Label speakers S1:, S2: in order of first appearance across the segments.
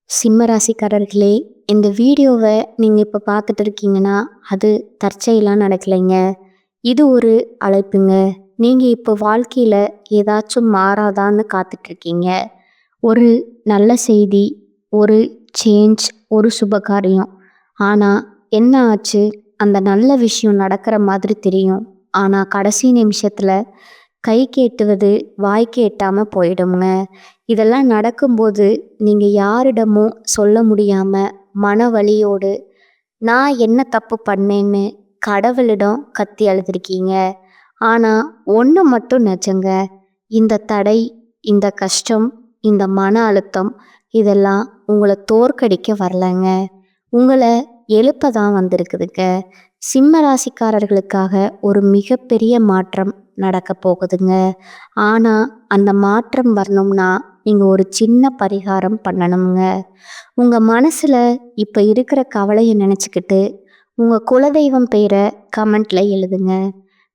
S1: சிம்ம ராசிக்காரர்களே, இந்த வீடியோவை நீங்கள் இப்போ பார்த்துட்டு இருக்கீங்கன்னா அது தற்செயலாக நடக்கலைங்க. இது ஒரு அழைப்புங்க. நீங்கள் இப்போ வாழ்க்கையில் ஏதாச்சும் மாறாதான்னு காத்துட்ருக்கீங்க. ஒரு நல்ல செய்தி, ஒரு சேஞ்ச், ஒரு சுபகாரியம். ஆனால் என்ன ஆச்சு, அந்த நல்ல விஷயம் நடக்கிற மாதிரி தெரியும். ஆனால் கடைசி நிமிஷத்தில் கைக்கு எட்டுவது வாய்க்கு எட்டாமல் போயிடுங்க. இதெல்லாம் நடக்கும்போது நீங்கள் யாரிடமும் சொல்ல முடியாமல் மன வலியோடு நான் என்ன தப்பு பண்ணேன்னு கடவுளிடம் கத்தி அழுதுருக்கீங்க. ஆனால் ஒன்று மட்டும் நிஜங்க, இந்த தடை, இந்த கஷ்டம், இந்த மன அழுத்தம் இதெல்லாம் உங்களை தோற்கடிக்க வரலைங்க, உங்களை எழுப்ப தான் வந்திருக்குதுங்க. சிம்ம ராசிக்காரர்களுக்காக ஒரு மிகப்பெரிய மாற்றம் நடக்க போகுதுங்க. ஆனால் அந்த மாற்றம் வரணும்னா நீங்கள் ஒரு சின்ன பரிகாரம் பண்ணணுங்க. உங்கள் மனசில் இப்போ இருக்கிற கவலையை நினச்சிக்கிட்டு உங்கள் குலதெய்வம் பேரை கமெண்ட்டில் எழுதுங்க.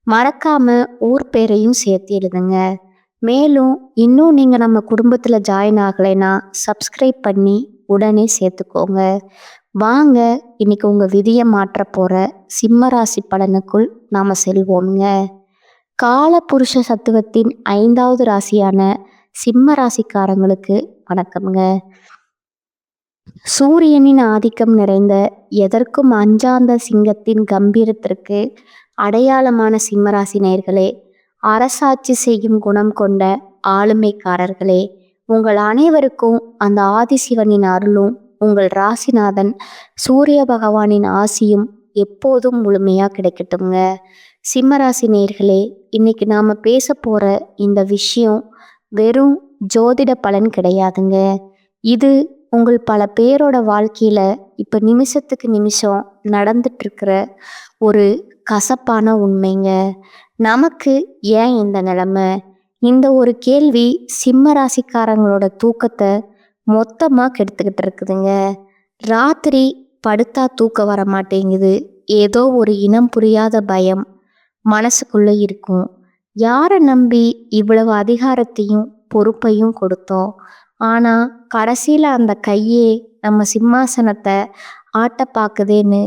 S1: மறக்காமல் ஊர் பேரையும் சேர்த்து எழுதுங்க. மேலும் இன்னும் நீங்கள் நம்ம குடும்பத்தில் ஜாயின் ஆகலைன்னா சப்ஸ்கிரைப் பண்ணி உடனே சேர்த்துக்கோங்க. வாங்க இன்னைக்கு உங்கள் விதியை மாற்ற போகிற சிம்ம ராசி பலனுக்குள் நாம் செல்வோங்க. காலபுருஷ சத்துவத்தின் 5வது ராசியான சிம்ம ராசிக்காரங்களுக்கு வணக்கம்ங்க. சூரியனின் ஆதிக்கம் நிறைந்த எதற்கும் அஞ்சாந்த சிங்கத்தின் கம்பீரத்திற்கு அடையாளமான சிம்மராசி நேயர்களே, அரசாட்சி செய்யும் குணம் கொண்ட ஆளுமைக்காரர்களே, உங்கள் அனைவருக்கும் அந்த ஆதிசிவனின் அருளும் உங்கள் ராசிநாதன் சூரிய பகவானின் ஆசியும் எப்போதும் முழுமையாக கிடைக்கட்டுங்க. சிம்மராசி நேயர்களே, இன்னைக்கு நாம் பேச போகிற இந்த விஷயம் வெறும் ஜோதிட பலன் கிடையாதுங்க. இது உங்கள் பல பேரோட வாழ்க்கையில் இப்போ நிமிஷத்துக்கு நிமிஷம் நடந்துட்டுருக்கிற ஒரு கசப்பான உண்மைங்க. நமக்கு ஏன் இந்த நிலைமை? இந்த ஒரு கேள்வி சிம்ம ராசிக்காரங்களோட தூக்கத்தை மொத்தமாக கெடுத்துக்கிட்டு இருக்குதுங்க. ராத்திரி படுத்தா தூக்கம் வர மாட்டேங்குது. ஏதோ ஒரு இனம் புரியாத பயம் மனசுக்குள்ளே இருக்கும். யாரை நம்பி இவ்வளவு அதிகாரத்தையும் பொறுப்பையும் கொடுத்தோம்? ஆனால் கடைசியில் அந்த கையே நம்ம சிம்மாசனத்தை ஆட்ட பார்க்குதேன்னு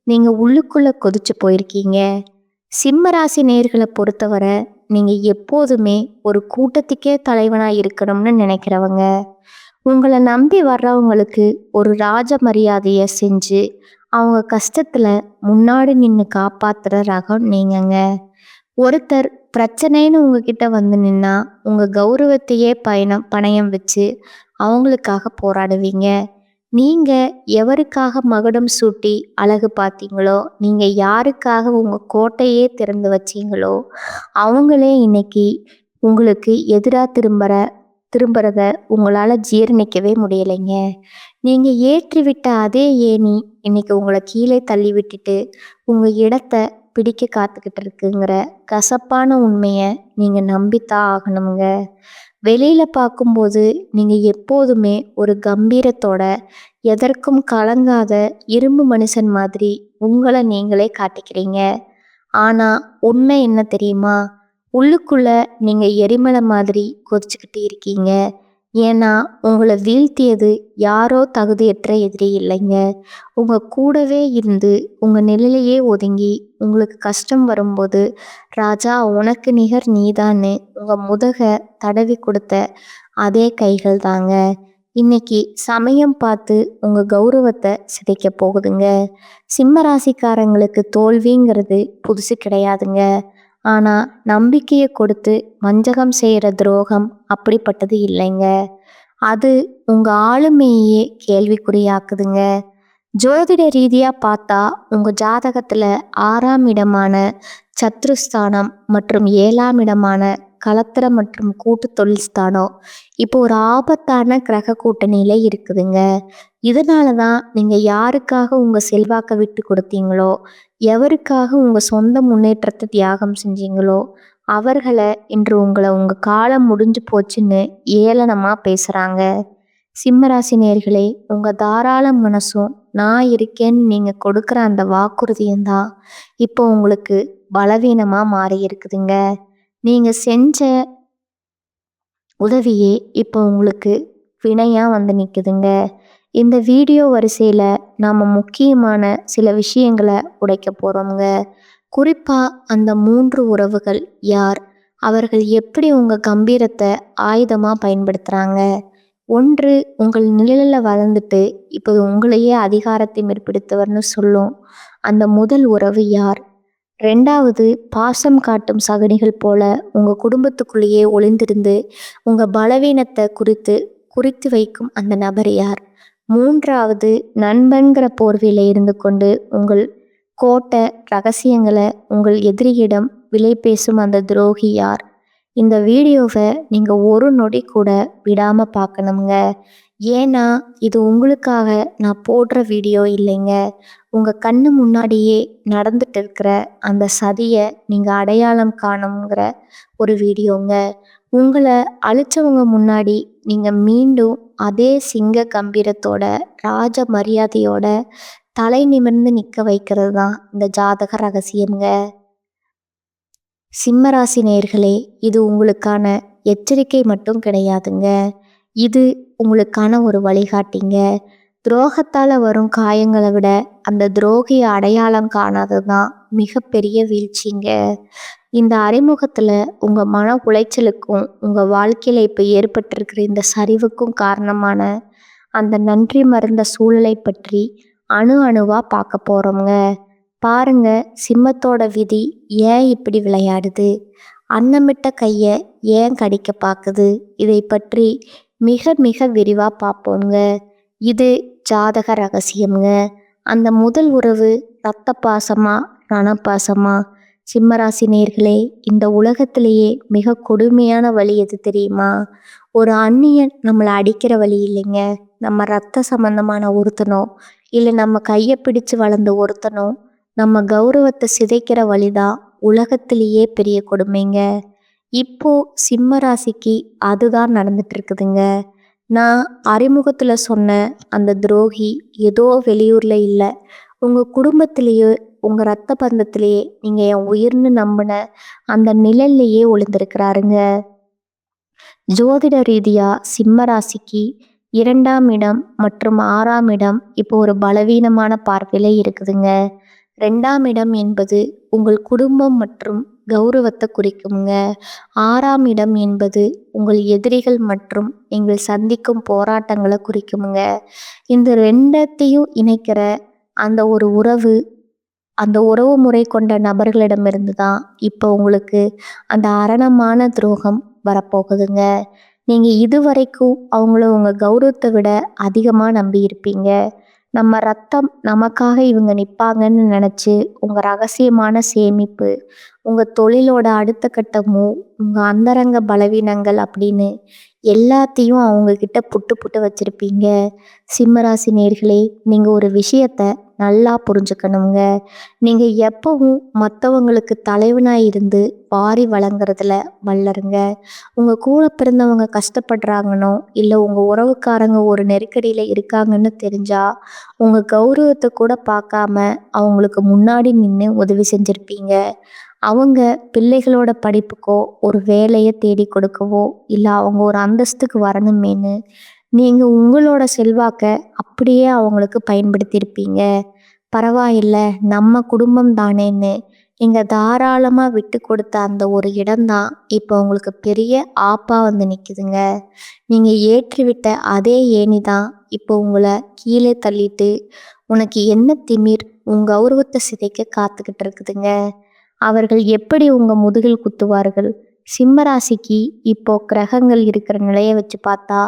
S1: நீங்கள் உள்ளுக்குள்ளே கொதிச்சு போயிருக்கீங்க. சிம்ம ராசி நேயர்களை பொறுத்தவரை நீங்கள் எப்போதுமே ஒரு கூட்டத்துக்கே தலைவனாக இருக்கணும்னு நினைக்கிறவங்க. உங்களை நம்பி வர்றவங்களுக்கு ஒரு ராஜ மரியாதையை செஞ்சு அவங்க கஷ்டத்தில் முன்னாடி நின்று காப்பாற்றுற ரகம் நீங்கங்க. ஒருத்தர் பிரச்சனைன்னு உங்ககிட்ட வந்து நின்னா உங்கள் கௌரவத்தையே பணயம் வச்சு அவங்களுக்காக போராடுவீங்க. நீங்கள் எவருக்காக மகுடம் சூட்டி அழகு பார்த்தீங்களோ, நீங்கள் யாருக்காக உங்கள் கோட்டையே திறந்து வச்சீங்களோ அவங்களே இன்னைக்கு உங்களுக்கு எதிராக திரும்புறத உங்களால் ஜீரணிக்கவே முடியலைங்க. நீங்கள் ஏற்றிவிட்ட அதே ஏணி இன்னைக்கு உங்களை கீழே தள்ளி விட்டுட்டு உங்கள் இடத்த பிடிக்க காத்துக்கிட்டு இருக்குங்கிற கசப்பான உண்மையை நீங்கள் நம்பித்தான் ஆகணுங்க. வெளியில் பார்க்கும்போது நீங்கள் எப்போதுமே ஒரு கம்பீரத்தோட எதற்கும் கலங்காத இரும்பு மனுஷன் மாதிரி உங்களை நீங்களே காட்டிக்கிறீங்க. ஆனால் உண்மை என்ன தெரியுமா? உள்ளுக்குள்ள நீங்கள் எரிமலை மாதிரி கொதிச்சுக்கிட்டு இருக்கீங்க. ஏன்னா உங்களை வீழ்த்தியது யாரோ தகுதியற்ற எதிரி இல்லைங்க. உங்கள் கூடவே இருந்து உங்கள் நிலையிலேயே ஒதுங்கி உங்களுக்கு கஷ்டம் வரும்போது ராஜா உனக்கு நிகர் நீதான்னு உங்கள் முதுகை தடவி கொடுத்த அதே கைகள் தாங்க இன்னைக்கு சமயம் பார்த்து உங்கள் கௌரவத்தை சிதைக்க போகுதுங்க. சிம்ம ராசிக்காரங்களுக்கு தோல்விங்கிறது புதுசு கிடையாதுங்க. ஆனால் நம்பிக்கையை கொடுத்து வஞ்சகம் செய்கிற துரோகம் அப்படிப்பட்டது இல்லைங்க. அது உங்கள் ஆளுமையே கேள்விக்குறியாக்குதுங்க. ஜோதிட ரீதியாக பார்த்தா உங்கள் ஜாதகத்தில் 6ஆம் இடமான சத்ருஸ்தானம் மற்றும் 7ஆம் இடமான கலத்திர மற்றும் கூட்டு தொழில் ஸ்தானம் இப்போ ஒரு ஆபத்தான கிரக கூட்டணியில இருக்குதுங்க. இதனால தான் நீங்கள் யாருக்காக உங்கள் செல்வாக்கை விட்டு கொடுத்தீங்களோ, எவருக்காக உங்கள் சொந்த முன்னேற்றத்தை தியாகம் செஞ்சீங்களோ அவர்களை இன்று உங்கள் காலம் முடிஞ்சு போச்சுன்னு ஏளனமாக பேசுகிறாங்க. சிம்மராசி நேயர்களே, உங்கள் தாராள மனசும் நான் இருக்கேன்னு நீங்கள் கொடுக்குற அந்த வாக்குறுதியும் தான் இப்போ உங்களுக்கு பலவீனமாக மாறி இருக்குதுங்க. நீங்கள் செஞ்ச உதவியே இப்போ உங்களுக்கு வினையாக வந்து நிற்குதுங்க. இந்த வீடியோ வரிசையில் நாம் முக்கியமான சில விஷயங்களை உடைக்க போகிறோங்க. குறிப்பாக அந்த 3 உறவுகள் யார், அவர்கள் எப்படி உங்கள் கம்பீரத்தை ஆயுதமாக பயன்படுத்துகிறாங்க. ஒன்று, உங்கள் நிழலில் வளர்ந்துட்டு இப்போ உங்களையே அதிகாரத்தை மேற்படுத்தவர்னு சொல்லும் அந்த முதல் உறவு யார். ரெண்டாவது, பாசம் காட்டும் சகனிகள் போல உங்கள் குடும்பத்துக்குள்ளேயே ஒளிந்திருந்து உங்கள் பலவீனத்தை குறித்து வைக்கும் அந்த நபர் யார். மூன்றாவது, நண்பன்கிற போர்வையில் இருந்து கொண்டு உங்கள் கோட்டை ரகசியங்களை உங்கள் எதிரியிடம் விலை பேசும் அந்த துரோகி யார். இந்த வீடியோவை நீங்கள் ஒரு நொடி கூட விடாமல் பார்க்கணுங்க. ஏன்னா இது உங்களுக்காக நான் போடுற வீடியோ இல்லைங்க. உங்கள் கண்ணு முன்னாடியே நடந்துட்டு இருக்கிற அந்த சதியை நீங்கள் அடையாளம் காணுங்கிற ஒரு வீடியோங்க. உங்களை அழிச்சவங்க முன்னாடி நீங்கள் மீண்டும் அதே சிங்க கம்பீரத்தோட ராஜ மரியாதையோட தலை நிமிர்ந்து நிற்க வைக்கிறது தான் இந்த ஜாதக ரகசியம்ங்க. சிம்மராசி நேயர்களே, இது உங்களுக்கான எச்சரிக்கை மட்டும் கிடையாதுங்க. இது உங்களுக்கான ஒரு வழிகாட்டிங்க. துரோகத்தால் வரும் காயங்களை விட அந்த துரோகியை அடையாளம் காணாதது தான் மிகப்பெரிய வீழ்ச்சிங்க. இந்த அறிமுகத்தில் உங்கள் மன உளைச்சலுக்கும் உங்கள் வாழ்க்கையில் இப்போ ஏற்பட்டிருக்கிற இந்த சரிவுக்கும் காரணமான அந்த நன்றி மறந்த சூழலை பற்றி அணு அணுவாக பார்க்க போகிறோங்க. பாருங்க, சிம்மத்தோட விதி ஏன் இப்படி விளையாடுது, அன்னமிட்ட கையை ஏன் கடிக்க பார்க்குது, இதை பற்றி மிக மிக விரிவாக பார்ப்போங்க. இது ஜாதக ரகசியம்ங்க. அந்த முதல் உறவு ரத்த பாசமா ரணப்பாசமா? சிம்மராசி நேயர்களே, இந்த உலகத்திலேயே மிக கொடுமையான வழி எது தெரியுமா? ஒரு அந்நியன் நம்மளை அடிக்கிற வழி இல்லைங்க. நம்ம ரத்த சம்பந்தமான ஒருத்தனோ இல்லை நம்ம கையை பிடிச்சு வளர்ந்த ஒருத்தனோ நம்ம கௌரவத்தை சிதைக்கிற வழிதான் உலகத்திலேயே பெரிய கொடுமைங்க. இப்போ சிம்ம ராசிக்கு அதுதான் நடந்துட்டு இருக்குதுங்க. நான் அறிமுகத்தில் சொன்ன அந்த துரோகி ஏதோ வெளியூரில் இல்லை, உங்கள் குடும்பத்திலேயே உங்கள் ரத்த பந்தத்திலேயே நீங்கள் என் உயிர்னு நம்பின அந்த நிழல்லையே ஒளிந்திருக்கிறாருங்க. ஜோதிட ரீதியாக சிம்ம ராசிக்கு 2ஆம் இடம் மற்றும் 6ஆம் இடம் இப்போ ஒரு பலவீனமான பார்வையில் இருக்குதுங்க. 2ஆம் இடம் என்பது உங்கள் குடும்பம் மற்றும் கௌரவத்தை குறிக்குங்க. 6ஆம் இடம் என்பது உங்கள் எதிரிகள் மற்றும் நீங்கள் சந்திக்கும் போராட்டங்களை குறிக்குங்க. இந்த ரெண்டத்தையும் இணைக்கிற அந்த ஒரு உறவு, அந்த உறவு முறை கொண்ட நபர்களிடமிருந்து தான் இப்போ உங்களுக்கு அந்த அரணமான துரோகம் வரப்போகுதுங்க. நீங்கள் இதுவரைக்கும் அவங்கள உங்கள் கௌரவத்தை விட அதிகமாக நம்பி இருப்பீங்க. நம்ம ரத்தம் நமக்காக இவங்க நிற்பாங்கன்னு நினச்சி உங்கள் ரகசியமான சேமிப்பு, உங்கள் தொழிலோட அடுத்த கட்ட மூவ், உங்கள் அந்தரங்க பலவீனங்கள் அப்படின்னு எல்லாத்தையும் அவங்கக்கிட்ட புட்டு புட்டு வச்சுருப்பீங்க. சிம்மராசி நேயர்களே, நீங்கள் ஒரு விஷயத்தை நல்லா புரிஞ்சுக்கணுங்க. நீங்கள் எப்பவும் மற்றவங்களுக்கு தலைவனாக இருந்து வாரி வழங்குறதுல வல்லருங்க. உங்கள் கூட பிறந்தவங்க கஷ்டப்படுறாங்கன்னோ இல்லை உங்கள் உறவுக்காரங்க ஒரு நெருக்கடியில் இருக்காங்கன்னு தெரிஞ்சால் உங்கள் கௌரவத்தை கூட பார்க்காம அவங்களுக்கு முன்னாடி நின்று உதவி செஞ்சுருப்பீங்க. அவங்க பிள்ளைகளோட படிப்புக்கோ ஒரு வேலையை தேடி கொடுக்கவோ இல்லை அவங்க ஒரு அந்தஸ்துக்கு வரணுமேனு நீங்கள் உங்களோட செல்வாக்கை அப்படியே அவங்களுக்கு பயன்படுத்தியிருப்பீங்க. பரவாயில்ல, நம்ம குடும்பம் தானேன்னு நீங்கள் தாராளமாக விட்டு கொடுத்த அந்த ஒரு இடம்தான் இப்போ உங்களுக்கு பெரிய ஆப்பாக வந்து நிற்குதுங்க. நீங்கள் ஏற்றிவிட்ட அதே ஏணி தான் இப்போ உங்களை கீழே தள்ளிட்டு உனக்கு என்ன திமிர் உங்கள் கௌரவத்தை சிதைக்க காத்துக்கிட்டு இருக்குதுங்க. அவர்கள் எப்படி உங்கள் முதுகில் குத்துவார்கள்? சிம்மராசிக்கு இப்போ கிரகங்கள் இருக்கிற நிலையை வச்சு பார்த்தா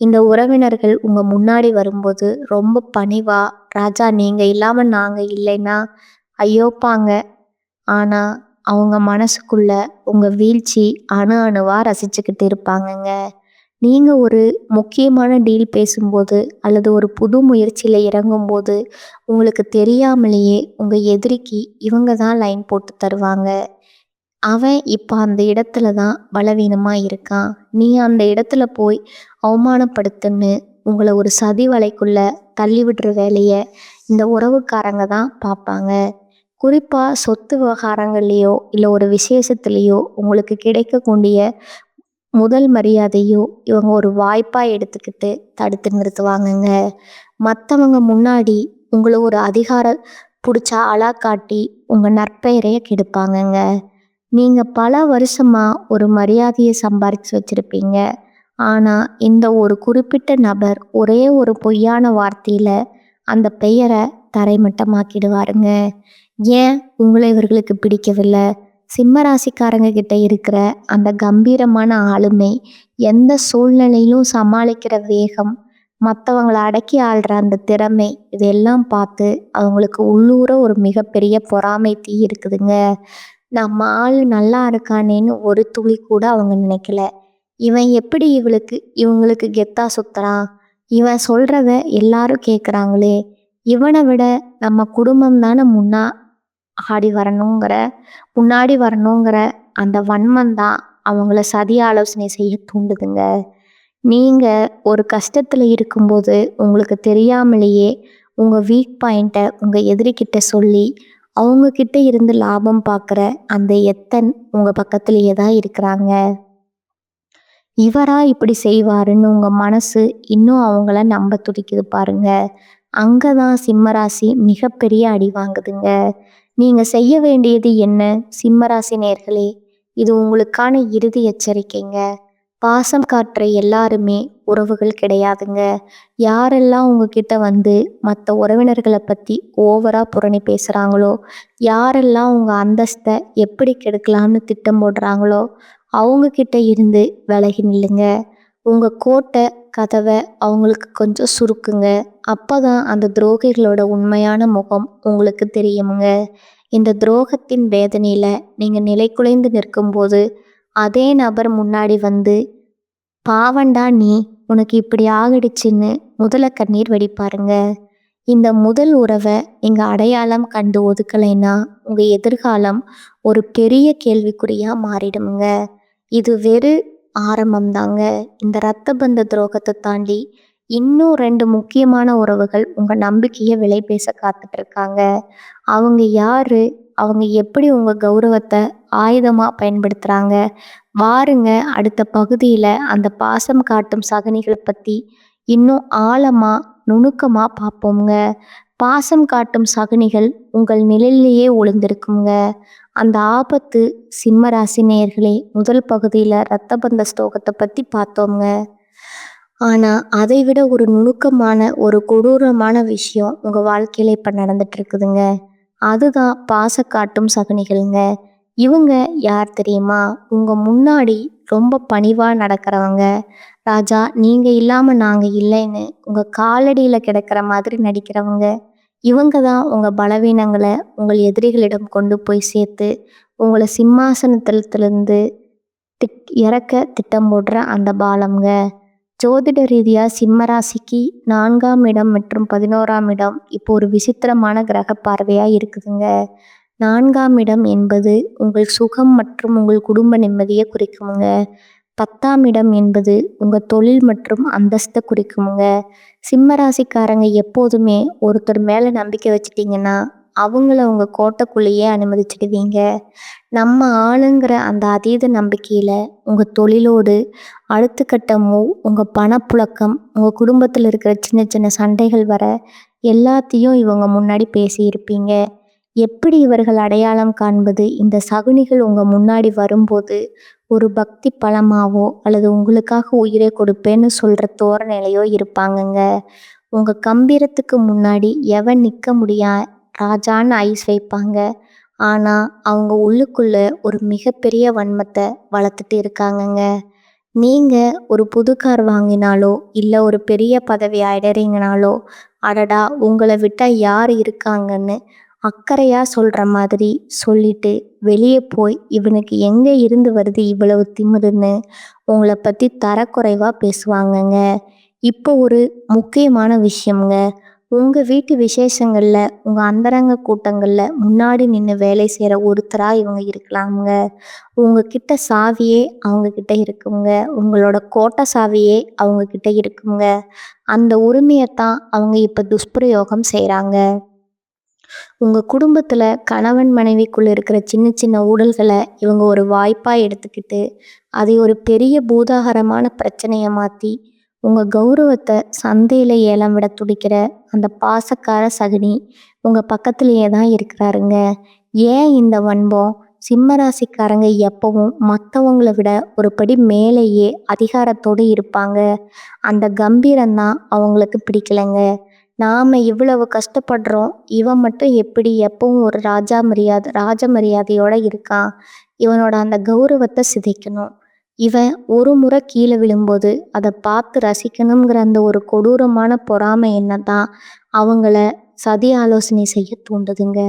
S1: இந்த உறவினர்கள் உங்கள் முன்னாடி வரும்போது ரொம்ப பணிவா, ராஜா நீங்கள் இல்லாமல் நாங்கள் இல்லைன்னா ஐயோப்பாங்க. ஆனால் அவங்க மனசுக்குள்ள உங்கள் வீழ்ச்சி அணு அணுவாக ரசிச்சுக்கிட்டு இருப்பாங்கங்க. நீங்கள் ஒரு முக்கியமான டீல் பேசும்போது அல்லது ஒரு புது முயற்சியில் இறங்கும்போது உங்களுக்கு தெரியாமலேயே உங்கள் எதிரிக்கு இவங்க தான் லைன் போட்டு தருவாங்க. அவன் இப்போ அந்த இடத்துல தான் பலவீனமாக இருக்கான், நீ அந்த இடத்துல போய் அவமானப்படுத்துன்னு உங்களை ஒரு சதி வலைக்குள்ளே தள்ளி விடுற வேலையை இந்த உறவுக்காரங்க தான் பார்ப்பாங்க. குறிப்பாக சொத்து விவகாரங்கள்லேயோ இல்லை ஒரு விசேஷத்துலேயோ உங்களுக்கு கிடைக்கக்கூடிய முதல் மரியாதையோ இவங்க ஒரு வாய்ப்பா எடுத்துக்கிட்டு தடுத்து நிறுத்துவாங்கங்க. மற்றவங்க முன்னாடி உங்களை ஒரு அதிகார பிடிச்ச ஆளா காட்டி உங்க நற்பெயரைய கெடுப்பாங்கங்க. நீங்க பல வருஷமா ஒரு மரியாதையை சம்பாரிச்சு வச்சிருப்பீங்க. ஆனா இந்த ஒரு குறிப்பிட்ட நபர் ஒரே ஒரு பொய்யான வார்த்தையில அந்த பெயரை தரைமட்டமாக்கிடுவாருங்க. ஏன் உங்களை இவர்களுக்கு பிடிக்கவில்லை? சிம்ம ராசிக்காரங்க கிட்ட இருக்கிற அந்த கம்பீரமான ஆளுமை, எந்த சூழ்நிலையிலும் சமாளிக்கிற வேகம், மற்றவங்களை அடக்கி ஆள்ற அந்த திறமை, இதெல்லாம் பார்த்து அவங்களுக்கு உள்ளூர ஒரு மிகப்பெரிய பொறாமை தீ இருக்குதுங்க. நம்ம ஆள் நல்லா இருக்கானேன்னு ஒரு துளி கூட அவங்க நினைக்கல. இவன் எப்படி இவங்களுக்கு கெத்தா சுத்துறான், இவன் சொல்றத எல்லாரும் கேட்குறாங்களே, இவனை விட நம்ம குடும்பம் தானே முன்னாடி வரணுங்கிற அந்த வன்மம் தான் அவங்கள சதி ஆலோசனை செய்ய தூண்டுதுங்க. நீங்க ஒரு கஷ்டத்துல இருக்கும்போது உங்களுக்கு தெரியாமலேயே உங்க வீக் பாயிண்ட்டை உங்க எதிரிகிட்ட சொல்லி அவங்க கிட்ட இருந்து லாபம் பார்க்குற அந்த எத்தன் உங்க பக்கத்திலேயே தான் இருக்கிறாங்க. இவரா இப்படி செய்வாருன்னு உங்க மனசு இன்னும் அவங்கள நம்ப துடிக்குது பாருங்க. அங்கதான் சிம்மராசி மிகப்பெரிய அடி வாங்குதுங்க. நீங்க செய்ய வேண்டியது என்ன? சிம்மராசி நேர்களே, இது உங்களுக்கான இறுதி எச்சரிக்கைங்க. பாசம் காட்டுற எல்லாருமே உறவுகள் கிடையாதுங்க. யாரெல்லாம் உங்ககிட்ட வந்து மற்ற உறவினர்களை பற்றி ஓவரா புரணி பேசுகிறாங்களோ, யாரெல்லாம் உங்கள் அந்தஸ்தை எப்படி கெடுக்கலாம்னு திட்டம் போடுறாங்களோ, அவங்கக்கிட்ட இருந்து விலகி நில்லுங்க. உங்கள் கோட்டை கதவை அவங்களுக்கு கொஞ்சம் சுருக்குங்க. அப்போ தான் அந்த துரோகிகளோட உண்மையான முகம் உங்களுக்கு தெரியுமுங்க. இந்த துரோகத்தின் வேதனையில் நீங்கள் நிலைகுலைந்து நிற்கும்போது அதே நபர் முன்னாடி வந்து, பாவண்டா நீ, உனக்கு இப்படி ஆகிடுச்சின்னு முதல கண்ணீர் வடிப்பாருங்க. இந்த முதல் உறவை நீங்கள் அடையாளம் கண்டு ஒதுக்கலைன்னா உங்கள் எதிர்காலம் ஒரு பெரிய கேள்விக்குறியாக மாறிடுமுங்க. இது ஆரம்பம் தாங்க. இந்த இரத்த பந்த துரோகத்தை தாண்டி இன்னும் 2 முக்கியமான உறவுகள் உங்கள் நம்பிக்கையை விலை பேச காத்துட்டு இருக்காங்க. அவங்க யாரு? அவங்க எப்படி உங்கள் கௌரவத்தை ஆயுதமாக பயன்படுத்துகிறாங்க? வாருங்க, அடுத்த பகுதியில் அந்த பாசம் காட்டும் சகுனிகள் பற்றி இன்னும் ஆழமாக நுணுக்கமாக பார்ப்போங்க. பாசம் காட்டும் சகுனிகள் உங்கள் நிழலிலேயே ஒளிந்திருக்குங்க. அந்த ஆபத்து. சிம்மராசி நேயர்களே, முதல் பகுதியில் இரத்த பந்த ஸ்தோகத்தை பற்றி பார்த்தோங்க. ஆனால் அதை விட ஒரு நுணுக்கமான ஒரு கொடூரமான விஷயம் உங்கள் வாழ்க்கையில் இப்போ நடந்துட்டு இருக்குதுங்க. அதுதான் பாச காட்டும் சகுனிகள்ங்க. இவங்க யார் தெரியுமா? உங்கள் முன்னாடி ரொம்ப பணிவாக நடக்கிறவங்க. ராஜா நீங்கள் இல்லாமல் நாங்கள் இல்லைன்னு உங்கள் காலடியில் கிடக்கிற மாதிரி நடிக்கிறவங்க. இவங்க தான் உங்கள் பலவீனங்களை உங்கள் எதிரிகளிடம் கொண்டு போய் சேர்த்து உங்களை சிம்மாசனத்திலிருந்து இறக்க திட்டம் போடுற அந்த பாலம்ங்க. ஜோதிட ரீதியாக சிம்மராசிக்கு 4ஆம் இடம் மற்றும் 11ஆம் இடம் இப்போ ஒரு விசித்திரமான கிரக பார்வையாக இருக்குதுங்க. 4ஆம் இடம் என்பது உங்கள் சுகம் மற்றும் உங்கள் குடும்ப நிம்மதியை குறிக்குமுங்க. 10ஆம் இடம் என்பது உங்கள் தொழில் மற்றும் அந்தஸ்தை குறிக்குமுங்க. சிம்மராசிக்காரங்க எப்போதுமே ஒருத்தர் மேலே நம்பிக்கை வச்சிட்டிங்கன்னா அவங்கள உங்கள் கோட்டைக்குள்ளேயே அனுமதிச்சிடுவீங்க. நம்ம ஆளுங்கிற அந்த அதீத நம்பிக்கையில் உங்கள் தொழிலோடு அடுத்த கட்டமோ உங்கள் பணப்புழக்கம், உங்கள் குடும்பத்தில் இருக்கிற சின்ன சின்ன சண்டைகள் வர எல்லாத்தையும் இவங்க முன்னாடி பேசியிருப்பீங்க. எப்படி இவர்கள் அடையாளம் காண்பது? இந்த சகுனிகள் உங்கள் முன்னாடி வரும்போது ஒரு பக்தி பலமாவோ அல்லது உங்களுக்காக உயிரை கொடுப்பேன்னு சொல்கிற தோரணையிலையோ இருப்பாங்கங்க. உங்கள் கம்பீரத்துக்கு முன்னாடி எவன் நிற்க முடியா ராஜான்னு ஐஸ் வைப்பாங்க. ஆனால் அவங்க உள்ளுக்குள்ள ஒரு மிகப்பெரிய வன்மத்தை வளர்த்துட்டு இருக்காங்கங்க. நீங்கள் ஒரு புது கார் வாங்கினாலோ இல்லை ஒரு பெரிய பதவி அடைறீங்கனாலோ, அடடா உங்களை விட்டால் யார் இருக்காங்கன்னு அக்கறையாக சொல்கிற மாதிரி சொல்லிட்டு வெளியே போய் இவனுக்கு எங்கே இருந்து வருது இவ்வளவு திமிருன்னு உங்களை பற்றி தரக்குறைவாக பேசுவாங்கங்க. இப்போ ஒரு முக்கியமான விஷயம்ங்க. உங்கள் வீட்டு விசேஷங்களில், உங்கள் அந்தரங்க கூட்டங்களில் முன்னாடி நின்று வேலை செய்கிற ஒருத்தராக இவங்க இருக்கலாமுங்க. உங்ககிட்ட சாவியே அவங்கக்கிட்ட இருக்குங்க. உங்களோட கோட்டை சாவியே அவங்கக்கிட்ட இருக்குங்க. அந்த உரிமையைத்தான் அவங்க இப்போ துஷ்பிரயோகம் செய்கிறாங்க. உங்கள் குடும்பத்தில் கணவன் மனைவிக்குள்ள இருக்கிற சின்ன சின்ன ஊடல்களை இவங்க ஒரு வாய்ப்பாக எடுத்துக்கிட்டு அதை ஒரு பெரிய பூதாகரமான பிரச்சனையை மாற்றி உங்கள் கௌரவத்தை சந்தையில் ஏலம் விட துடிக்கிற அந்த பாசக்கார சகுனி உங்கள் பக்கத்துலேயே தான் இருக்கிறாருங்க. ஏன் இந்த வன்பம்? சிம்மராசிக்காரங்க எப்பவும் மற்றவங்களை விட ஒரு படி மேலேயே அதிகாரத்தோடு இருப்பாங்க. அந்த கம்பீரம்தான் அவங்களுக்கு பிடிக்கலைங்க. நாம் இவ்வளவு கஷ்டப்படுறோம், இவன் மட்டும் எப்படி எப்பவும் ஒரு ராஜ மரியாதையோடு இருக்கான். இவனோட அந்த கௌரவத்தை சிதைக்கணும். இவன் ஒரு முறை கீழே விழும்போது அதை பார்த்து ரசிக்கணுங்கிற அந்த ஒரு கொடூரமான பொறாமை எண்ணம் தான் அவங்கள சதி ஆலோசனை செய்ய தூண்டுதுங்க.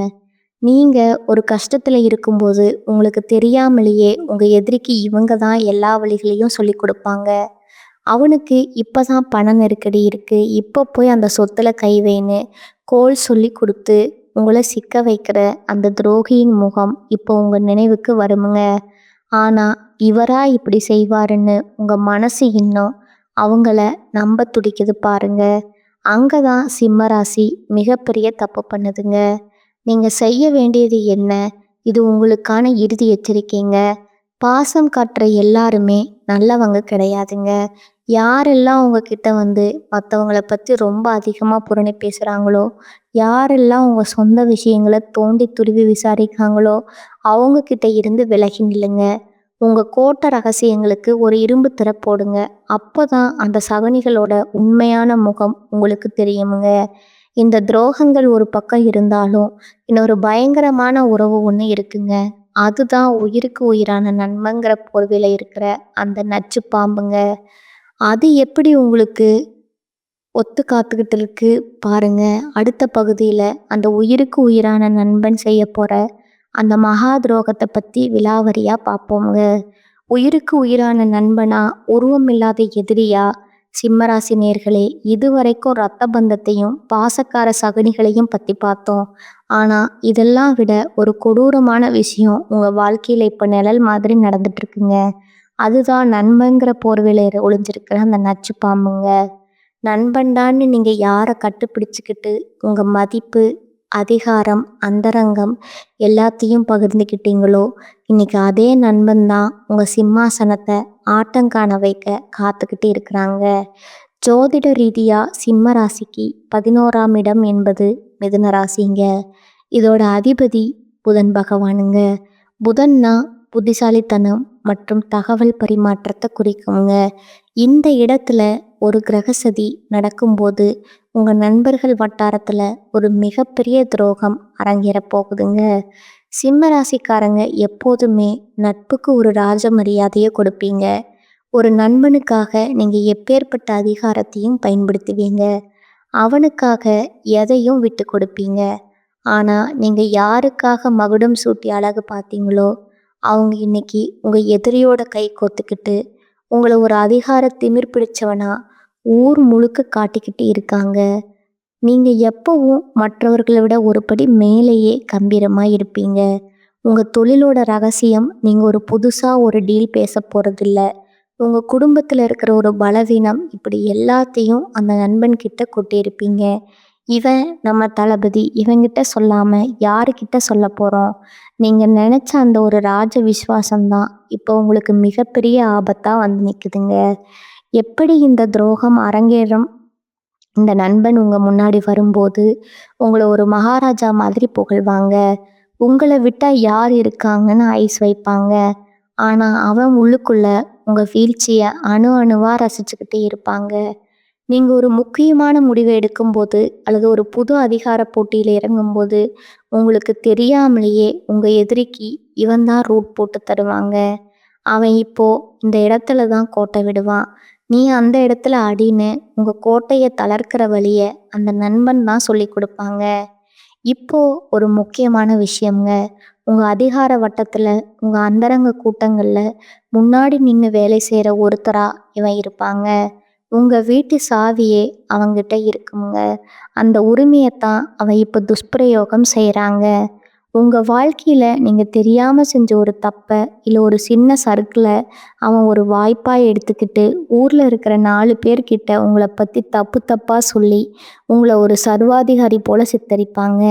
S1: நீங்கள் ஒரு கஷ்டத்தில் இருக்கும்போது உங்களுக்கு தெரியாமலேயே உங்கள் எதிரிக்கு இவங்க தான் எல்லா வழிகளையும் சொல்லி கொடுப்பாங்க. அவனுக்கு இப்போ தான் பண நெருக்கடி இருக்குது, இப்போ போய் அந்த சொத்தில் கை வைன்னு கோல் சொல்லி கொடுத்து உங்களை சிக்க வைக்கிற அந்த துரோகியின் முகம் இப்போ உங்கள் நினைவுக்கு வருமுங்க. ஆனால் இவரா இப்படி செய்வாருன்னு உங்கள் மனசு இன்னும் அவங்கள நம்ப துடிக்குது பாருங்க. அங்கே தான் சிம்மராசி மிகப்பெரிய தப்பு பண்ணுதுங்க. நீங்கள் செய்ய வேண்டியது என்ன? இது உங்களுக்கான இறுதி எச்சரிக்கைங்க. பாசம் காட்டுற எல்லாருமே நல்லவங்க கிடையாதுங்க. யாரெல்லாம் உங்ககிட்ட வந்து மற்றவங்களை பற்றி ரொம்ப அதிகமாக புரணி பேசுகிறாங்களோ, யாரெல்லாம் உங்கள் சொந்த விஷயங்களை தோண்டி துருவி விசாரிக்காங்களோ அவங்கக்கிட்ட இருந்து விலகி நில்லுங்க. உங்கள் கோட்டை ரகசியங்களுக்கு ஒரு இரும்பு திரை போடுங்க. அப்போ தான் அந்த சகனிகளோட உண்மையான முகம் உங்களுக்கு தெரியுமுங்க. இந்த துரோகங்கள் ஒரு பக்கம் இருந்தாலும் இன்னொரு பயங்கரமான உறவு ஒன்று இருக்குங்க. அதுதான் உயிருக்கு உயிரான நண்பங்கிற போர்வையில் இருக்கிற அந்த நச்சு பாம்புங்க. அது எப்படி உங்களுக்கு ஒத்து காத்துக்கிட்டு இருக்கு பாருங்க. அடுத்த பகுதியில் அந்த உயிருக்கு உயிரான நண்பன் செய்ய போகிற அந்த மகா துரோகத்தை பற்றி விலாவரியாக பார்ப்போங்க. உயிருக்கு உயிரான நண்பனா, உருவம் இல்லாத எதிரியா? சிம்மராசி நேர்களே, இதுவரைக்கும் ரத்த பந்தத்தையும் பாசக்கார சகுனிகளையும் பற்றி பார்த்தோம். ஆனால் இதெல்லாம் விட ஒரு கொடூரமான விஷயம் உங்கள் வாழ்க்கையில் இப்போ நிழல் மாதிரி நடந்துட்டுருக்குங்க. அதுதான் நண்பங்கிற போர்வையில் ஒளிஞ்சிருக்கிற அந்த நச்சு பாம்புங்க. நண்பன்டான்னு நீங்கள் யாரை கட்டுப்பிடிச்சிக்கிட்டு உங்கள் மதிப்பு, அதிகாரம், அந்தரங்கம் எல்லாத்தையும் பகிர்ந்துக்கிட்டீங்களோ, இன்னைக்கு அதே நண்பன் தான் உங்கள் சிம்மாசனத்தை ஆட்டங்காண வைக்க காத்துக்கிட்டு இருக்கிறாங்க. ஜோதிட ரீதியாக சிம்ம ராசிக்கு 11ஆம் இடம் என்பது மிதுன ராசிங்க. இதோட அதிபதி புதன் பகவானுங்க. புதன்னா புத்திசாலித்தனம் மற்றும் தகவல் பரிமாற்றத்தை குறிக்குங்க. இந்த இடத்துல ஒரு கிரகசதி நடக்கும்போது உங்கள் நண்பர்கள் வட்டாரத்தில் ஒரு மிகப்பெரிய துரோகம் அரங்கேற போகுதுங்க. சிம்ம ராசிக்காரங்க எப்போதுமே நட்புக்கு ஒரு ராஜ மரியாதையை கொடுப்பீங்க. ஒரு நண்பனுக்காக நீங்கள் எப்பேற்பட்ட அதிகாரத்தையும் பயன்படுத்துவீங்க. அவனுக்காக எதையும் விட்டு கொடுப்பீங்க. ஆனால் நீங்கள் யாருக்காக மகுடம் சூட்டி அழகு பார்த்தீங்களோ அவங்க இன்னைக்கு உங்கள் எதிரியோட கை கோத்துக்கிட்டு உங்களை ஒரு அதிகார திமிர் பிடிச்சவனா ஊர் முழுக்க காட்டிக்கிட்டு இருக்காங்க. நீங்கள் எப்பவும் மற்றவர்களை விட ஒரு படி மேலேயே கம்பீரமாக இருப்பீங்க. உங்கள் தொழிலோட ரகசியம் நீங்கள் ஒரு புதுசாக ஒரு டீல் பேச போகிறதில்ல. உங்கள் குடும்பத்தில் இருக்கிற ஒரு பலவீனம், இப்படி எல்லாத்தையும் அந்த நண்பன்கிட்ட கொட்டியிருப்பீங்க. இவன் நம்ம தளபதி, இவங்கிட்ட சொல்லாமல் யாருக்கிட்ட சொல்ல போகிறோம்? நீங்கள் நினச்ச அந்த ஒரு ராஜ விஸ்வாசம்தான் இப்போ உங்களுக்கு மிகப்பெரிய ஆபத்தாக வந்து நிற்குதுங்க. எப்படி இந்த துரோகம் அரங்கேறும்? இந்த நண்பன் உங்கள் முன்னாடி வரும்போது உங்களை ஒரு மகாராஜா மாதிரி புகழ்வாங்க. உங்களை விட்டால் யார் இருக்காங்கன்னு ஐஸ் வைப்பாங்க. ஆனால் அவன் உள்ளுக்குள்ள உங்கள் வீழ்ச்சியை அணு அணுவாக ரசிச்சுக்கிட்டே இருப்பாங்க. நீங்கள் ஒரு முக்கியமான முடிவை எடுக்கும்போது அல்லது ஒரு புது அதிகார போட்டியில் இறங்கும்போது உங்களுக்கு தெரியாமலேயே உங்கள் எதிரிக்கு இவன் தான் ரூட் போட்டு தருவாங்க. அவன் இப்போது இந்த இடத்துல தான் கோட்டை விடுவான், நீ அந்த இடத்துல அடின்னு உங்கள் கோட்டையை தளர்க்கிற வழியை அந்த நண்பன் தான் சொல்லி கொடுப்பாங்க. இப்போது ஒரு முக்கியமான விஷயங்க. உங்கள் அதிகார வட்டத்தில், உங்கள் அந்தரங்க கூட்டங்களில் முன்னாடி நின்று வேலை செய்கிற ஒருத்தராக இவன் இருப்பாங்க. உங்கள் வீட்டு சாவியே அவங்கிட்ட இருக்குங்க. அந்த உரிமையைத்தான் அவன் இப்போ துஷ்பிரயோகம் செய்கிறாங்க. உங்கள் வாழ்க்கையில் நீங்கள் தெரியாமல் செஞ்ச ஒரு தப்பை இல்லை ஒரு சின்ன சறுக்கலை அவன் ஒரு வாய்ப்பாக எடுத்துக்கிட்டு ஊரில் இருக்கிற 4 பேர்கிட்ட உங்களை பற்றி தப்பு தப்பாக சொல்லி உங்களை ஒரு சர்வாதிகாரி போல சித்தரிப்பாங்க.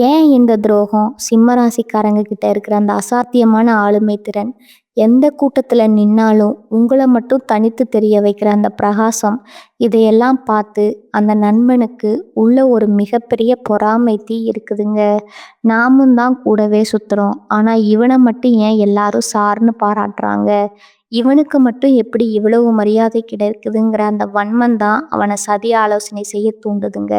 S1: ஏன் இந்த துரோகம்? சிம்மராசிக்காரங்க கிட்ட இருக்கிற அந்த அசாத்தியமான ஆளுமை திறன், எந்த கூட்டத்தில் நின்னாலும் உங்களை மட்டும் தனித்து தெரிய வைக்கிற அந்த பிரகாசம், இதையெல்லாம் பார்த்து அந்த நண்பனுக்கு உள்ள ஒரு மிகப்பெரிய பொறாமை தீ இருக்குதுங்க. நாமும் தான் கூடவே சுத்துறோம், ஆனால் இவனை மட்டும் ஏன் எல்லாரும் சார்னு பாராட்டுறாங்க, இவனுக்கு மட்டும் எப்படி இவ்வளவு மரியாதை கிடைக்குதுங்கிற அந்த வன்மம் தான் அவனை சதி ஆலோசனை செய்ய தூண்டுதுங்க.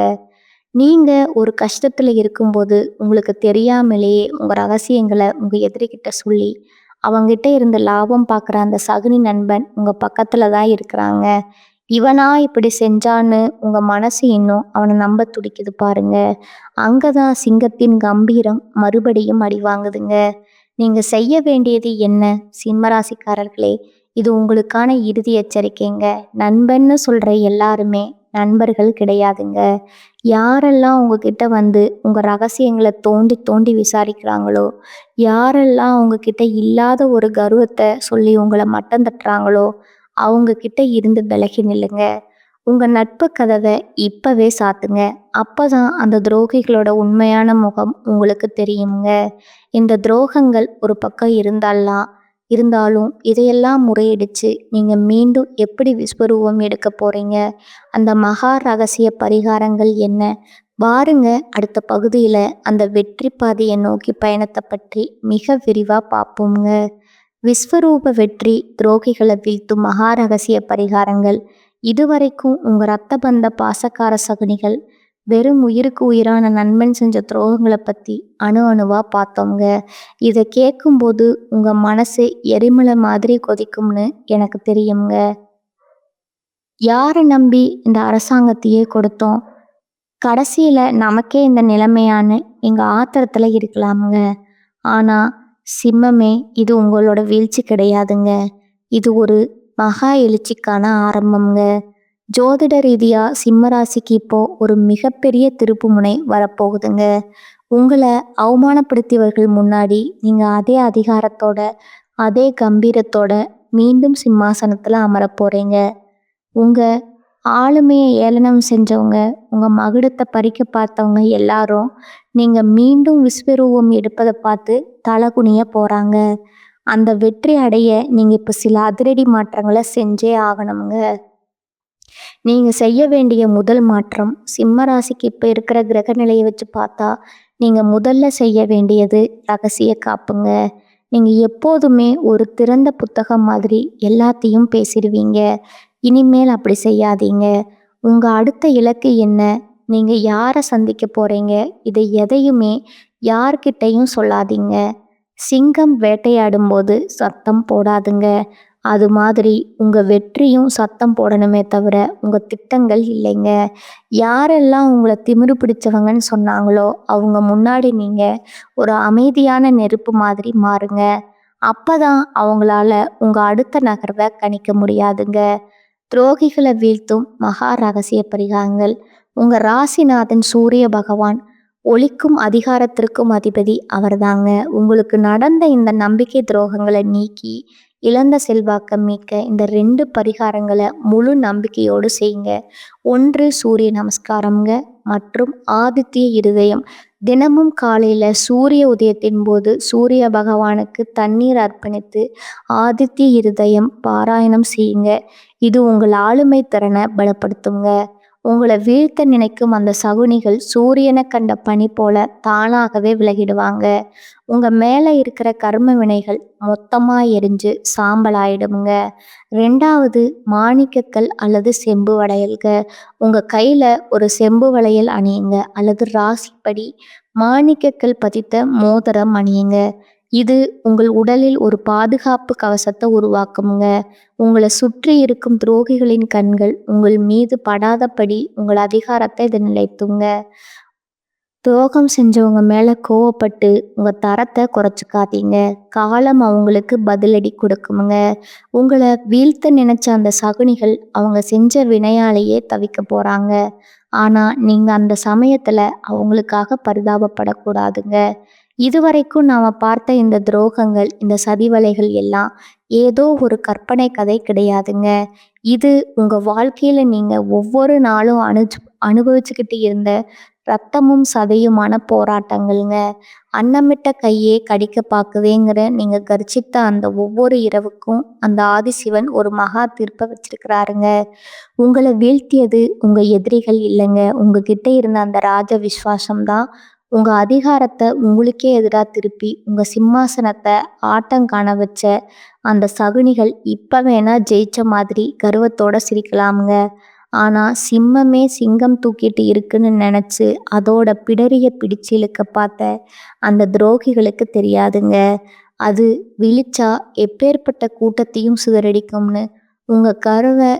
S1: நீங்க ஒரு கஷ்டத்துல இருக்கும்போது உங்களுக்கு தெரியாமலேயே உங்க ரகசியங்களை உங்க எதிரிகிட்ட சொல்லி அவங்கிட்ட இருந்து லாபம் பார்க்குற அந்த சகுனி நண்பன் உங்க பக்கத்துல தான் இருக்கிறாங்க. இவனா இப்படி செஞ்சான்னு உங்க மனசு இன்னும் அவனை நம்ப துடிக்குது பாருங்க. அங்கதான் சிங்கத்தின் கம்பீரம் மறுபடியும் அடி வாங்குதுங்க. நீங்க செய்ய வேண்டியது என்ன? சிம்மராசிக்காரர்களே, இது உங்களுக்கான இறுதி எச்சரிக்கைங்க. நண்பன்னு சொல்ற எல்லாருமே நண்பர்கள் கிடையாதுங்க. யாரெல்லாம் உங்ககிட்ட வந்து உங்க ரகசியங்களை தோண்டி தோண்டி விசாரிக்கிறாங்களோ, யாரெல்லாம் உங்ககிட்ட இல்லாத ஒரு கர்வத்தை சொல்லி உங்களை மட்டம் தட்டுறாங்களோ, அவங்க கிட்ட இருந்து விலகி நில்லுங்க. உங்க நட்பு கதவை இப்பவே சாத்துங்க. அப்பதான் அந்த துரோகிகளோட உண்மையான முகம் உங்களுக்கு தெரியுங்க. இந்த துரோகங்கள் ஒரு பக்கம் இருந்தாலும் இதையெல்லாம் முறையடிச்சு நீங்க மீண்டும் எப்படி விஸ்வரூபம் எடுக்க போறீங்க? அந்த மகா ரகசிய பரிகாரங்கள் என்ன? வாருங்க, அடுத்த பகுதியில அந்த வெற்றி பாதையை நோக்கி பயணத்தை பற்றி மிக விரிவா பார்ப்போங்க. விஸ்வரூப வெற்றி, துரோகிகளை வீழ்த்தும் மகா ரகசிய பரிகாரங்கள். இதுவரைக்கும் உங்க ரத்த பந்த பாசக்கார சகுனிகள், வெறும் உயிருக்கு உயிரான நண்பன் செஞ்ச துரோகங்களை பத்தி அணு அணுவா பார்த்தோங்க. இதை கேட்கும்போது உங்க மனசு எரிமலை மாதிரி கொதிக்கும்னு எனக்கு தெரியுங்க. யாரை நம்பி இந்த அரசாங்கத்தையே கொடுத்தோம், கடைசியில நமக்கே இந்த நிலைமையான்னு எங்க ஆத்திரத்துல இருக்கலாமுங்க. ஆனா சிம்மமே, இது உங்களோட வீழ்ச்சி கிடையாதுங்க. இது ஒரு மகா எழுச்சிக்கான ஆரம்பம்ங்க. ஜோதிட ரீதியா சிம்மராசிக்கு இப்போ ஒரு மிகப்பெரிய திருப்புமுனை வரப்போகுதுங்க. உங்களை அவமானப்படுத்தியவர்கள் முன்னாடி நீங்க அதே அதிகாரத்தோட, அதே கம்பீரத்தோட மீண்டும் சிம்மாசனத்துல அமரப் போறீங்க. உங்க ஆளுமையை ஏளனம் செஞ்சவங்க, உங்க மகுடத்தை பறிக்க பார்த்தவங்க எல்லாரும் நீங்க மீண்டும் விஸ்வரூபம் எடுப்பதை பார்த்து தலகுனிய போறாங்க. அந்த வெற்றி அடைய நீங்க இப்ப சில அதிரடி மாற்றங்களை செஞ்சே ஆகணுங்க. நீங்க செய்ய வேண்டிய முதல் மாற்றம், சிம்ம ராசிக்கு இப்ப இருக்கிற கிரக நிலையை வச்சு பார்த்தா நீங்க முதல்ல செய்ய வேண்டியது ரகசிய காப்புங்க. நீங்க எப்போதுமே ஒரு திறந்த புத்தகம் மாதிரி எல்லாத்தையும் பேசிடுவீங்க. இனிமேல் அப்படி செய்யாதீங்க. உங்க அடுத்த இலக்கு என்ன? நீங்க யாரை சந்திக்க போறீங்க? இதை எதையுமே யார்கிட்டையும் சொல்லாதீங்க. சிங்கம் வேட்டையாடும் போது சத்தம் போடாதுங்க. அது மாதிரி உங்க வெற்றியும் சத்தம் போடணுமே தவிர உங்க திட்டங்கள் இல்லைங்க. யாரெல்லாம் உங்களை திமிரு பிடிச்சவங்கன்னு சொன்னாங்களோ அவங்க முன்னாடி நீங்க ஒரு அமைதியான நெருப்பு மாதிரி மாறுங்க. அப்பதான் அவங்களால உங்க அடுத்த நகர்வை கணிக்க முடியாதுங்க. துரோகிகளை வீழ்த்தும் மகா ரகசிய பரிகாரங்கள். உங்க ராசிநாதன் சூரிய பகவான், ஒளிக்கும் அதிகாரத்திற்கும் அதிபதி அவர்தாங்க. உங்களுக்கு நடந்த இந்த நம்பிக்கை துரோகங்களை நீக்கி இழந்த செல்வாக்க மீட்க இந்த 2 பரிகாரங்களை முழு நம்பிக்கையோடு செய்யுங்க. 1 சூரிய நமஸ்காரம்ங்க, மற்றும் ஆதித்ய இருதயம். தினமும் காலையில சூரிய உதயத்தின் போது சூரிய பகவானுக்கு தண்ணீர் அர்ப்பணித்து ஆதித்ய இருதயம் பாராயணம் செய்யுங்க. இது உங்கள் ஆளுமை திறனை பலப்படுத்துங்க. உங்களை வீழ்த்த நினைக்கும் அந்த சகுனிகள் சூரியனை கண்ட பனி போல தானாகவே விலகிடுவாங்க. உங்க மேல இருக்கிற கர்ம வினைகள் மொத்தமா எரிஞ்சு சாம்பலாயிடுங்க. 2வது மாணிக்கக்கல் அல்லது செம்பு வளையல்க. உங்க கையில ஒரு செம்பு வளையல் அணியுங்க, அல்லது ராசிப்படி மாணிக்கக்கல் பதித்த மோதிரம் அணியுங்க. இது உங்கள் உடலில் ஒரு பாதுகாப்பு கவசத்தை உருவாக்குங்க. உங்களை சுற்றி இருக்கும் துரோகிகளின் கண்கள் உங்கள் மீது படாதபடி உங்கள் அதிகாரத்தை இது நிலைத்துங்க. துரோகம் செஞ்சவங்க மேல கோவப்பட்டு உங்க தரத்தை குறைச்சிக்காதீங்க. காலம் அவங்களுக்கு பதிலடி கொடுக்குமுங்க. உங்களை வீழ்த்த நினைச்ச அந்த சகுனிகள் அவங்க செஞ்ச வினையாலேயே தவிக்க போறாங்க. ஆனா நீங்க அந்த சமயத்துல அவங்களுக்காக பரிதாபப்படக்கூடாதுங்க. இதுவரைக்கும் நாம பார்த்த இந்த துரோகங்கள், இந்த சதிவலைகள் எல்லாம் ஏதோ ஒரு கற்பனை கதை கிடையாதுங்க. இது உங்க வாழ்க்கையில நீங்க ஒவ்வொரு நாளும் அனுபவிச்சுக்கிட்டு இருந்த ரத்தமும் சதையுமான போராட்டங்கள்ங்க. "அன்னமிட்ட கையே கடிக்க பாக்குதேங்கிற" நீங்க கர்ஜித்த அந்த ஒவ்வொரு இரவுக்கும் அந்த ஆதிசிவன் ஒரு மகா தீர்ப்ப வச்சிருக்கிறாருங்க. உங்கள வீழ்த்தியது உங்க எதிரிகள் இல்லைங்க. உங்ககிட்ட இருந்த அந்த ராஜ விஸ்வாசம் தான் உங்க அதிகாரத்த உங்களுக்கே எதிரா திருப்பி உங்க சிம்மாசனத்த ஆட்டங்காண வச்ச அந்த சகுனிகள். இப்ப வேணா ஜெயிச்ச மாதிரி கர்வத்தோட சிரிக்கலாமுங்க. ஆனா சிம்மமே சிங்கம் தூக்கிட்டு இருக்குன்னு நினைச்சு அதோட பிடரிய பிடிச்சு இழுக்க பார்த்த அந்த துரோகிகளுக்கு தெரியாதுங்க. அது விழிச்சா எப்பேற்பட்ட கூட்டத்தையும் சிதறடிக்கும்னு. உங்க கருவை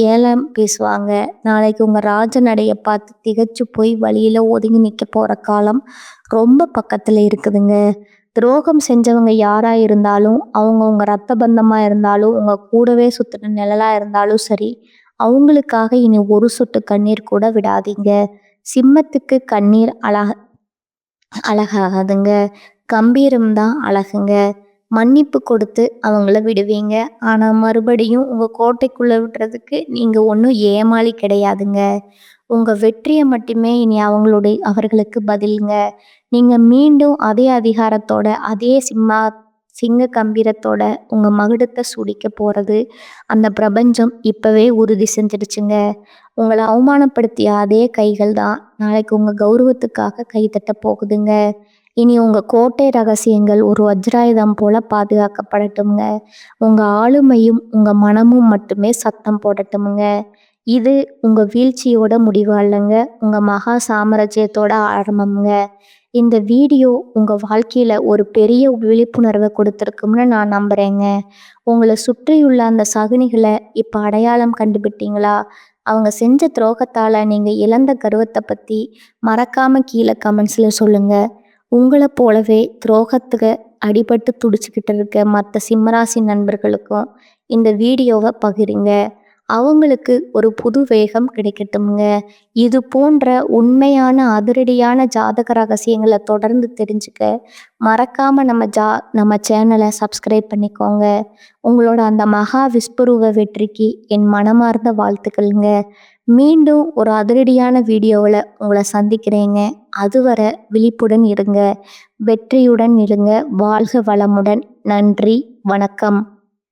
S1: ஏலம் பேசுவாங்க. நாளைக்கு உங்க ராஜ நடைய பார்த்து திகைச்சு போய் வழியில ஒதுங்கி நிக்க போற காலம் ரொம்ப பக்கத்துல இருக்குதுங்க. துரோகம் செஞ்சவங்க யாரா இருந்தாலும், அவங்க உங்க ரத்த பந்தமா இருந்தாலும், உங்க கூடவே சுத்தின நிழலா இருந்தாலும் சரி, அவங்களுக்காக இனி ஒரு சொட்டு கண்ணீர் கூட விடாதீங்க. சிம்மத்துக்கு கண்ணீர் அழகாகாதுங்க. கம்பீரம்தான் அழகுங்க. மன்னிப்பு கொடுத்து அவங்கள விடுவீங்க. ஆனா மறுபடியும் உங்க கோட்டைக்குள்ள விடுறதுக்கு நீங்க ஒன்றும் ஏமாளி கிடையாதுங்க. உங்க வெற்றியை மட்டுமே இனி அவர்களுக்கு பதிலுங்க. நீங்க மீண்டும் அதே அதிகாரத்தோட, அதே சிங்க கம்பீரத்தோட உங்க மகுடத்தை சுடிக்க போறது அந்த பிரபஞ்சம் இப்பவே உறுதி செஞ்சிடுச்சுங்க. உங்களை அவமானப்படுத்திய அதே கைகள் தான் நாளைக்கு உங்க கௌரவத்துக்காக கைதட்ட போகுதுங்க. இனி உங்க கோட்டை ரகசியங்கள் ஒரு வஜ்ராயுதம் போல பாதுகாக்கப்படட்டும்ங்க. உங்க ஆளுமையும் உங்க மனமும் மட்டுமே சத்தம் போடட்டும்ங்க. இது உங்க வீழ்ச்சியோட முடிவு அல்லங்க, உங்க மகா சாம்ராஜ்யத்தோட ஆரம்பம்ங்க. இந்த வீடியோ உங்க வாழ்க்கையில ஒரு பெரிய விழிப்புணர்வை கொடுத்துருக்கும்னு நான் நம்புறேங்க. உங்களை சுற்றியுள்ள அந்த சகுனிகளை இப்ப அடையாளம் கண்டுபிட்டீங்களா? அவங்க செஞ்ச துரோகத்தால நீங்க இழந்த கர்வத்தை பத்தி மறக்காம கீழே கமெண்ட்ஸ்ல சொல்லுங்க. உங்களை போலவே துரோகத்துக்கு அடிபட்டு துடிச்சுக்கிட்டு இருக்க மற்ற சிம்மராசி நண்பர்களுக்கும் இந்த வீடியோவை பகிருங்க. அவங்களுக்கு ஒரு புது வேகம் கிடைக்கட்டும்ங்க. இது போன்ற உண்மையான அதிரடியான ஜாதக ரகசியங்களை தொடர்ந்து தெரிஞ்சுக்க மறக்காம நம்ம சேனலை சப்ஸ்கிரைப் பண்ணிக்கோங்க. உங்களோட அந்த மகா விஸ்வரூப வெற்றிக்கு என் மனமார்ந்த வாழ்த்துக்கள்ங்க. மீண்டும் ஒரு அதிரடியான வீடியோவில் உங்களை சந்திக்கிறேங்க. அதுவரை விழிப்புடன் இருங்க, வெற்றியுடன் இருங்க. வாழ்க வளமுடன். நன்றி, வணக்கம்.